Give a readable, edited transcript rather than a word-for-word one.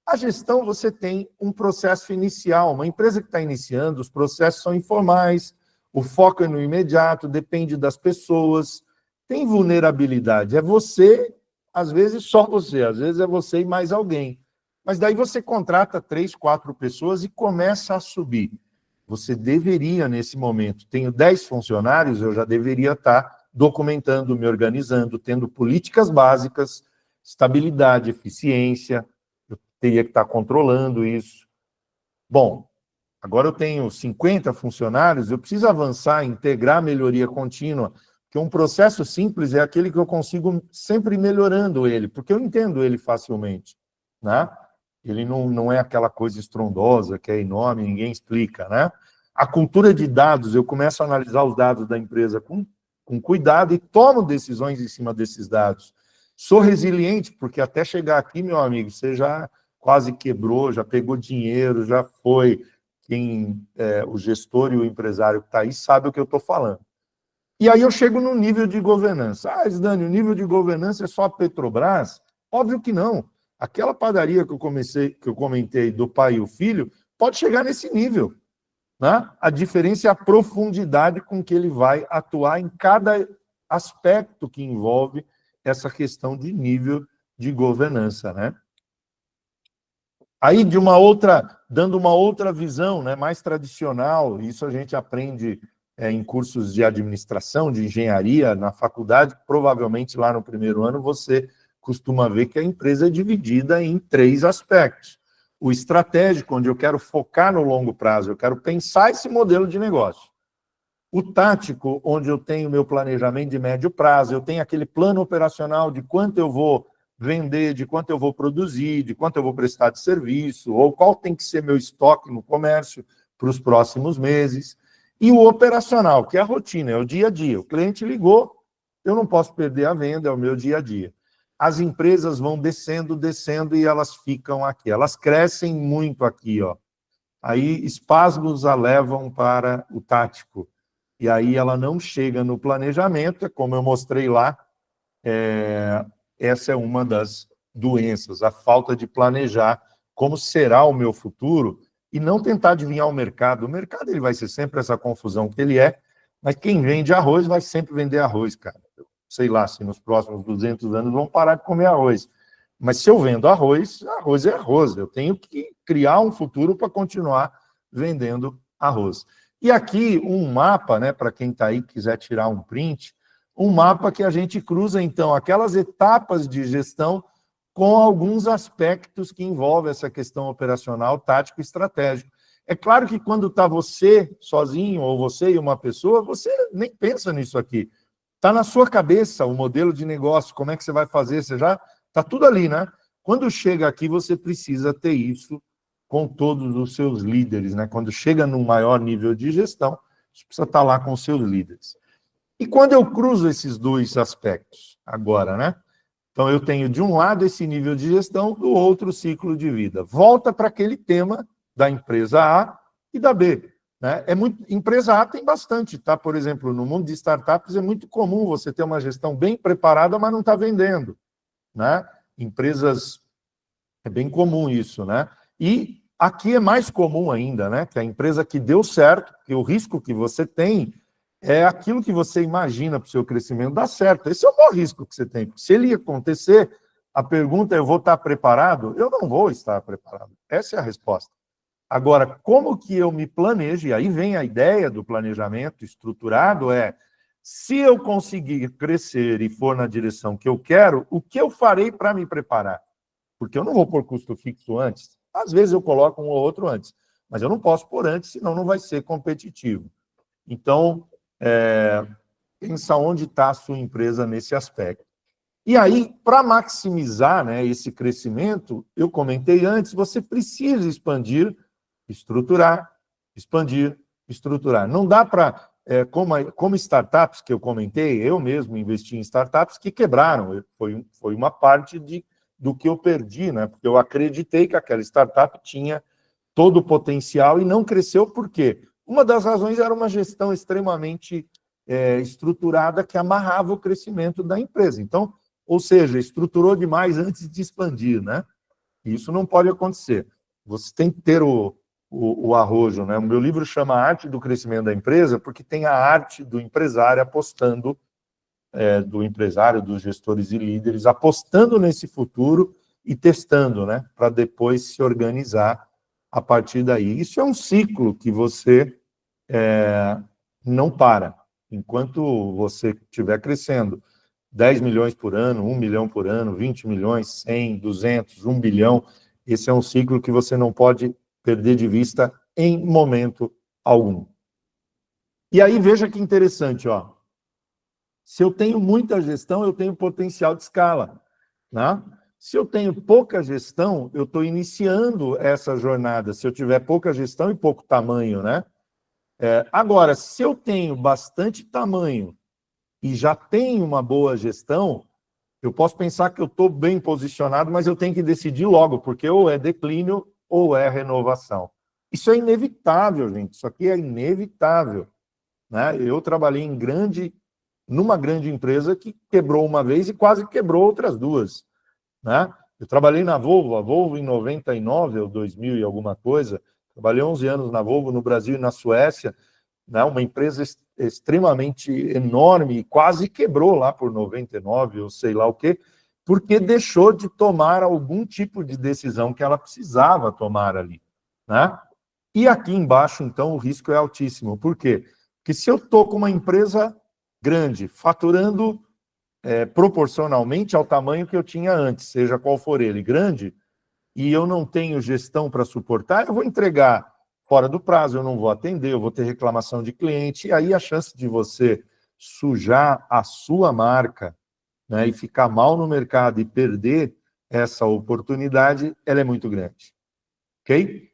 A gestão, você tem um processo inicial. Uma empresa que está iniciando, os processos são informais, o foco é no imediato, depende das pessoas, tem vulnerabilidade. É você, às vezes só você, às vezes é você e mais alguém. Mas daí você contrata 3, 4 pessoas e começa a subir. Você deveria, nesse momento, tenho 10 funcionários, eu já deveria estar documentando, me organizando, tendo políticas básicas, estabilidade, eficiência, eu teria que estar controlando isso. Bom, agora eu tenho 50 funcionários, eu preciso avançar, integrar a melhoria contínua, porque um processo simples é aquele que eu consigo sempre ir melhorando ele, porque eu entendo ele facilmente, né? Ele não é aquela coisa estrondosa, que é enorme, ninguém explica, né? A cultura de dados, eu começo a analisar os dados da empresa com cuidado e tomo decisões em cima desses dados. Sou resiliente, porque até chegar aqui, meu amigo, você já quase quebrou, já pegou dinheiro, já foi. O gestor e o empresário que está aí sabe o que eu estou falando. E aí eu chego no nível de governança. Ah, Isdani, o nível de governança é só a Petrobras? Óbvio que não. Aquela padaria que eu comentei do pai e o filho, pode chegar nesse nível, né? A diferença é a profundidade com que ele vai atuar em cada aspecto que envolve essa questão de nível de governança, né? Aí, dando uma outra visão, né, mais tradicional, isso a gente aprende em cursos de administração, de engenharia, na faculdade, provavelmente lá no primeiro ano você costuma ver que a empresa é dividida em 3 aspectos. O estratégico, onde eu quero focar no longo prazo, eu quero pensar esse modelo de negócio. O tático, onde eu tenho meu planejamento de médio prazo, eu tenho aquele plano operacional de quanto eu vou vender, de quanto eu vou produzir, de quanto eu vou prestar de serviço, ou qual tem que ser meu estoque no comércio para os próximos meses. E o operacional, que é a rotina, é o dia a dia. O cliente ligou, eu não posso perder a venda, é o meu dia a dia. As empresas vão descendo, descendo e elas ficam aqui. Elas crescem muito aqui, ó. Aí espasmos a levam para o tático. E aí ela não chega no planejamento, como eu mostrei lá, essa é uma das doenças, a falta de planejar como será o meu futuro e não tentar adivinhar o mercado. O mercado ele vai ser sempre essa confusão que ele é, mas quem vende arroz vai sempre vender arroz, cara. Sei lá se nos próximos 200 anos vão parar de comer arroz. Mas se eu vendo arroz, arroz é arroz. Eu tenho que criar um futuro para continuar vendendo arroz. E aqui um mapa, né, para quem está aí quiser tirar um print, um mapa que a gente cruza, então, aquelas etapas de gestão com alguns aspectos que envolvem essa questão operacional, tático e estratégico. É claro que quando está você sozinho, ou você e uma pessoa, você nem pensa nisso aqui. Está na sua cabeça o modelo de negócio, como é que você vai fazer, você já está tudo ali, né? Quando chega aqui, você precisa ter isso com todos os seus líderes, né? Quando chega num maior nível de gestão, você precisa estar lá com os seus líderes. E quando eu cruzo esses 2 aspectos, agora, né? Então, eu tenho, de um lado, esse nível de gestão, do outro, ciclo de vida. Volta para aquele tema da empresa A e da B. Né? Empresa A tem bastante, tá? Por exemplo, no mundo de startups é muito comum você ter uma gestão bem preparada, mas não está vendendo. Né? Empresas, é bem comum isso, né? E aqui é mais comum ainda, né? Que a empresa que deu certo, que o risco que você tem é aquilo que você imagina para o seu crescimento dar certo. Esse é o maior risco que você tem. Se ele acontecer, a pergunta é, eu vou estar preparado? Eu não vou estar preparado. Essa é a resposta. Agora, como que eu me planejo? E aí vem a ideia do planejamento estruturado, se eu conseguir crescer e for na direção que eu quero, o que eu farei para me preparar? Porque eu não vou pôr custo fixo antes. Às vezes eu coloco um ou outro antes, mas eu não posso pôr antes, senão não vai ser competitivo. Então, pensa onde está a sua empresa nesse aspecto. E aí, para maximizar, né, esse crescimento, eu comentei antes, você precisa expandir, estruturar, expandir, estruturar. Não dá para, como startups que eu comentei, eu mesmo investi em startups que quebraram. Foi uma parte do que eu perdi, né? Porque eu acreditei que aquela startup tinha todo o potencial e não cresceu. Por quê? Uma das razões era uma gestão extremamente estruturada que amarrava o crescimento da empresa. Então, ou seja, estruturou demais antes de expandir, né? Isso não pode acontecer. Você tem que ter o arrojo, né? O meu livro chama Arte do Crescimento da Empresa, porque tem a arte do empresário apostando, do empresário, dos gestores e líderes, apostando nesse futuro e testando, né? Para depois se organizar a partir daí. Isso é um ciclo que você não para. Enquanto você estiver crescendo 10 milhões por ano, 1 milhão por ano, 20 milhões, 100, 200, 1 bilhão, esse é um ciclo que você não pode perder de vista em momento algum. E aí, veja que interessante, ó. Se eu tenho muita gestão, eu tenho potencial de escala, né? Se eu tenho pouca gestão, eu estou iniciando essa jornada. Se eu tiver pouca gestão e pouco tamanho, né? Agora, se eu tenho bastante tamanho e já tenho uma boa gestão, eu posso pensar que eu estou bem posicionado, mas eu tenho que decidir logo, porque ou é declínio ou é renovação. Isso é inevitável, gente. Isso aqui é inevitável, né? Eu trabalhei numa grande empresa que quebrou uma vez e quase quebrou outras duas, né? Eu trabalhei na Volvo, a Volvo em 99 ou 2000 e alguma coisa, trabalhei 11 anos na Volvo no Brasil e na Suécia, né? Uma empresa extremamente enorme, quase quebrou lá por 99 ou sei lá o quê, porque deixou de tomar algum tipo de decisão que ela precisava tomar ali, né? E aqui embaixo, então, o risco é altíssimo. Por quê? Porque se eu estou com uma empresa grande, faturando proporcionalmente ao tamanho que eu tinha antes, seja qual for ele, grande, e eu não tenho gestão para suportar, eu vou entregar fora do prazo, eu não vou atender, eu vou ter reclamação de cliente, e aí a chance de você sujar a sua marca, né, e ficar mal no mercado e perder essa oportunidade, ela é muito grande. Ok?